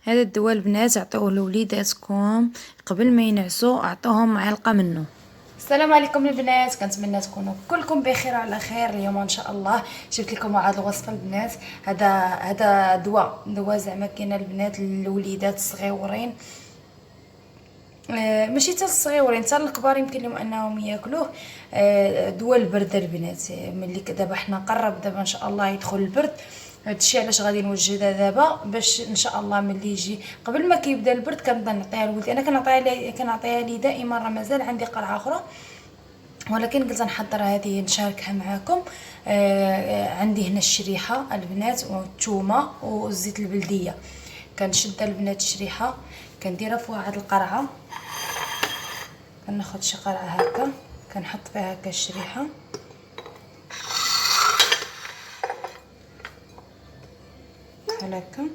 هذا الدواء البنات عطوه لوليداتكم قبل ما ينعسوا، اعطوهم معلقه منه. السلام عليكم البنات، كنتمنى تكونوا كلكم بخير وعلى خير. اليوم ان شاء الله جبت لكم واحد الوصفه البنات. هذا دواء زعما كاين البنات للوليدات الصغيورين، ماشي حتى الصغيورين حتى الكبار يمكن لهم انهم ياكلوه. دواء البرد البنات، ملي دابا حنا قرب دابا ان شاء الله يدخل البرد. هادشي علاش غادي نوجدها دابا باش ان شاء الله ملي يجي قبل ما كيبدا البرد كنبدا نعطيها لولدي. انا كنعطيها ليه دائما، راه مازال عندي قرعه اخرى ولكن قلت نحضر هذه نشاركها معكم. عندي هنا الشريحه البنات والثومه والزيت البلديه. كنشد البنات الشريحه كنديرها في واحد القرعه، كناخذ شي قرعه هكا كنحط فيها هكا الشريحه بحال هكا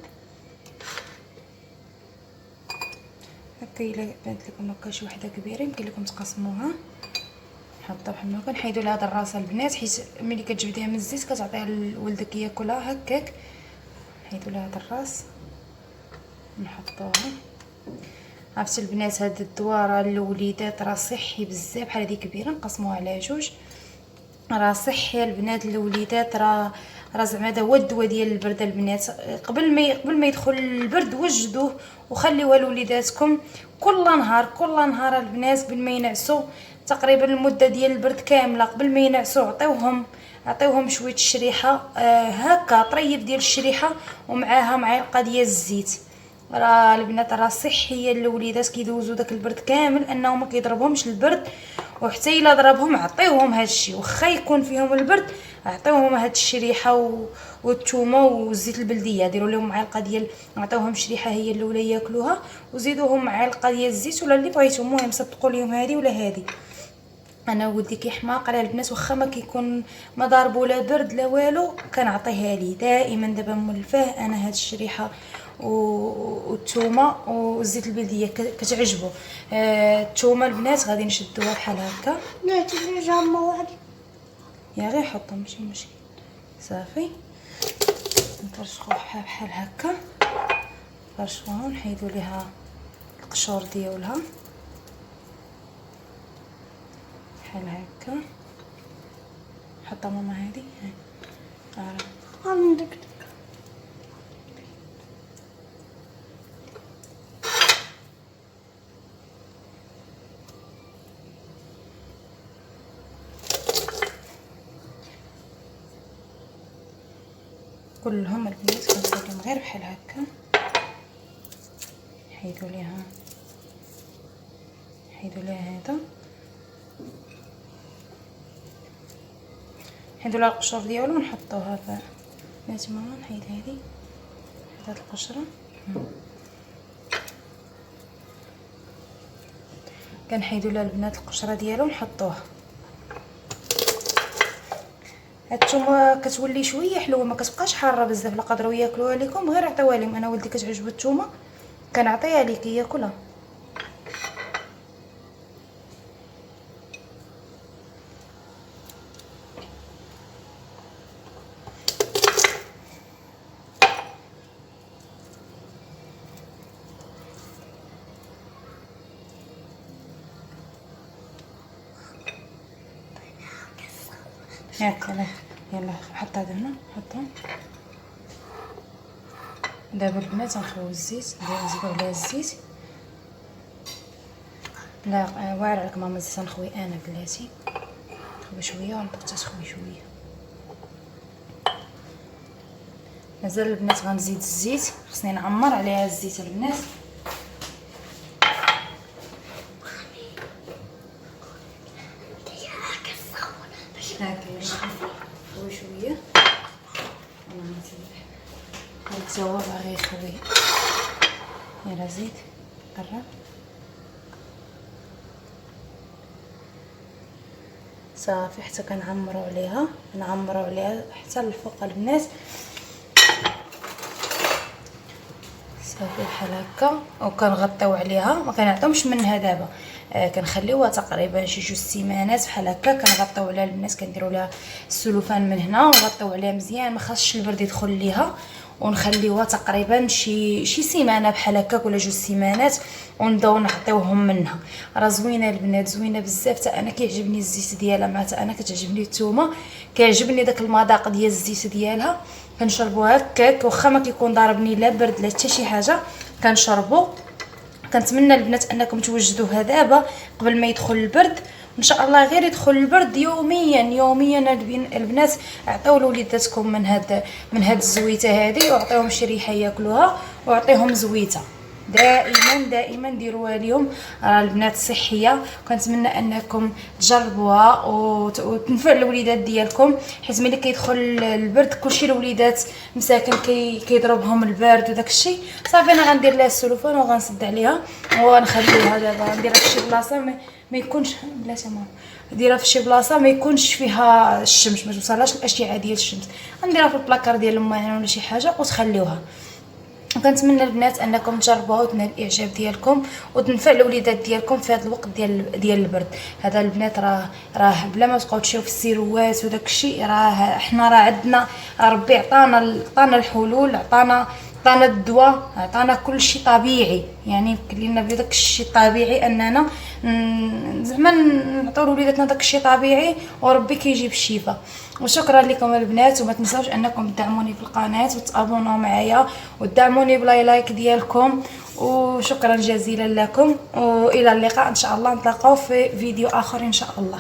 الا بانت لكم هكا شي وحده كبيره يمكن لكم تقسموها. نحطها بحال هكا، نحيدوا لها هاد الراس البنات حيت ملي كتجبديها من الزيت كتعطيها لولدك ياكلها هكاك. نحيدوا لها هاد الراس نحطوها. عرفتي البنات هاد الدواء راه للوليدات راه صحي بزاف، بحال هذه كبيره نقسموها على جوج، راه صحي البنات للوليدات. راه زعما هذا هو الدواء ديال البرد البنات. قبل ما يدخل البرد وجدوه وخليوه لوليداتكم كل نهار البنات قبل ما ينعسوا، تقريبا المده ديال البرد كامله قبل ما ينعسوا عطيوهم شويه الشريحه هكا طريف ديال الشريحه ومعاها معلقه ديال الزيت. راه البنات راه صحيه للوليدات، كيدوزوا داك البرد كامل انه ما كيضربهمش البرد، وحتى الا ضربهم عطيوهم هادشي واخا يكون فيهم البرد عطيوهم هاد الشريحه والثومه والزيت البلديه. ديروا لهم معلقه ديال، عطيوهم شريحه هي الاولى ياكلوها وزيدوهم معلقه ديال الزيت ولا اللي بغيتو، المهم صدقوا ليهم هذه ولا هذه. انا ولدي كيحماق على البنات واخا ما كيكون ما ضاربو لا برد لا والو كنعطيها ليه دائما. دابا مولفاه انا هاد الشريحه والثومه والزيت البلديه كتعجبو. الثومه البنات غادي نشدوها بحال هكا. يا غير حطهم ماشي مشكل صافي. نفرشوها بحال هكا، نفرشوها ونحيدو ليها القشور ديالها بحال هكا. حطها ماما هذه عندك كلهم البنات كنصاوبهم غير بحال هكا. نحيدو ليها هذا، نحيدو لها القشور ديالو ونحطوها في بنات. ماما نحيد هاد القشره، كنحيدو لها البنات القشره ديالو ونحطوها. هاد الثومه كتولي شويه حلوه، ما كتبقاش حاره بزاف. لا قدروا ياكلوها لكم غير عطيوها لهم. انا ولدي كتعجبو الثومه كنعطيها ليه كياكلها. هكا يلا حط هذا هنا حطهم. دابا البنات غنخويو الزيت، نزيدو عليها الزيت. لا واعر عليك ماما، زيت نخوي انا بلاتي. نخوي شويه ونبقى تخوي شويه. مازال البنات غنزيد الزيت، خصني نعمر عليها الزيت البنات. هاكا خوي شويه حتى هو باغي يخوي. يلا زيد قرب صافي حتى كنعمروا عليها حتى للفوق البنات. صافي بحال هكا وكنغطيو عليها، ما كنعطيومش منها دابا. كنخليوها تقريبا شي 2 سيمانات بحال هكا. كنغطيو عليها البنات، كنديروا لها السلوفان من هنا ونغطيو عليها مزيان، ما خاصش البرد يدخل ليها. ونخليوها تقريبا شي سيمانه بحال هكاك ولا 2 سيمانات، ونبداو نعطيوهم منها. راه زوينه البنات، زوينه بزاف. حتى انا كيعجبني الزيت ديالها، مع حتى انا كتعجبني الثومه، كيعجبني داك المذاق ديال الزيت ديالها. كنشربوها هكاك واخا ما كيكون ضاربني لا برد لا حتى شي حاجه، كنشربو. كنتمنى البنات انكم توجدوها دابا قبل ما يدخل البرد، ان شاء الله غير يدخل البرد يوميا البنات عطيو لوليداتكم من هاد الزويته هذه، وعطيوهم شي ريحه ياكلوها، وعطيهم زويته دائما ديروها اليوم. راه البنات صحيه، كنتمنى انكم تجربوها وتنفع الوليدات ديالكم، حيت ملي كيدخل البرد كلشي الوليدات مساكن كيضربهم البرد وداك الشيء. صافي انا غندير لها السلوفان وغنسد عليها وغنخليها دابا، نديرها في شي بلاصه ما يكونش بلاتي ماما، نديرها في شي بلاصه ما يكونش فيها الشمس، ما توصلهاش الاشعه ديال الشمس. غنديرها في البلاكار ديال الماعن ولا شي حاجه وتخليوها. كنتمنى البنات انكم تجربوها وتنال الاعجاب ديالكم وتنفع الوليدات ديالكم في هذا الوقت ديال البرد هذا. البنات راه بلا ما تبقاو تمشيو في السيروات وداك الشيء، راه حنا عندنا ربي عطانا الحلول، عطانا الدواء، عطانا كل شيء طبيعي. يعني كلينا بداك الشيء الطبيعي اننا زعما نعطيو لوليداتنا داك الشيء طبيعي، وربي كيجيب الشفاء. وشكرا لكم البنات، وما تنساوش انكم تدعموني في القناه وتابوناو معايا وتدعموني لايك ديالكم، وشكرا جزيلا لكم، والى اللقاء ان شاء الله. نتلاقاو في فيديو اخر ان شاء الله.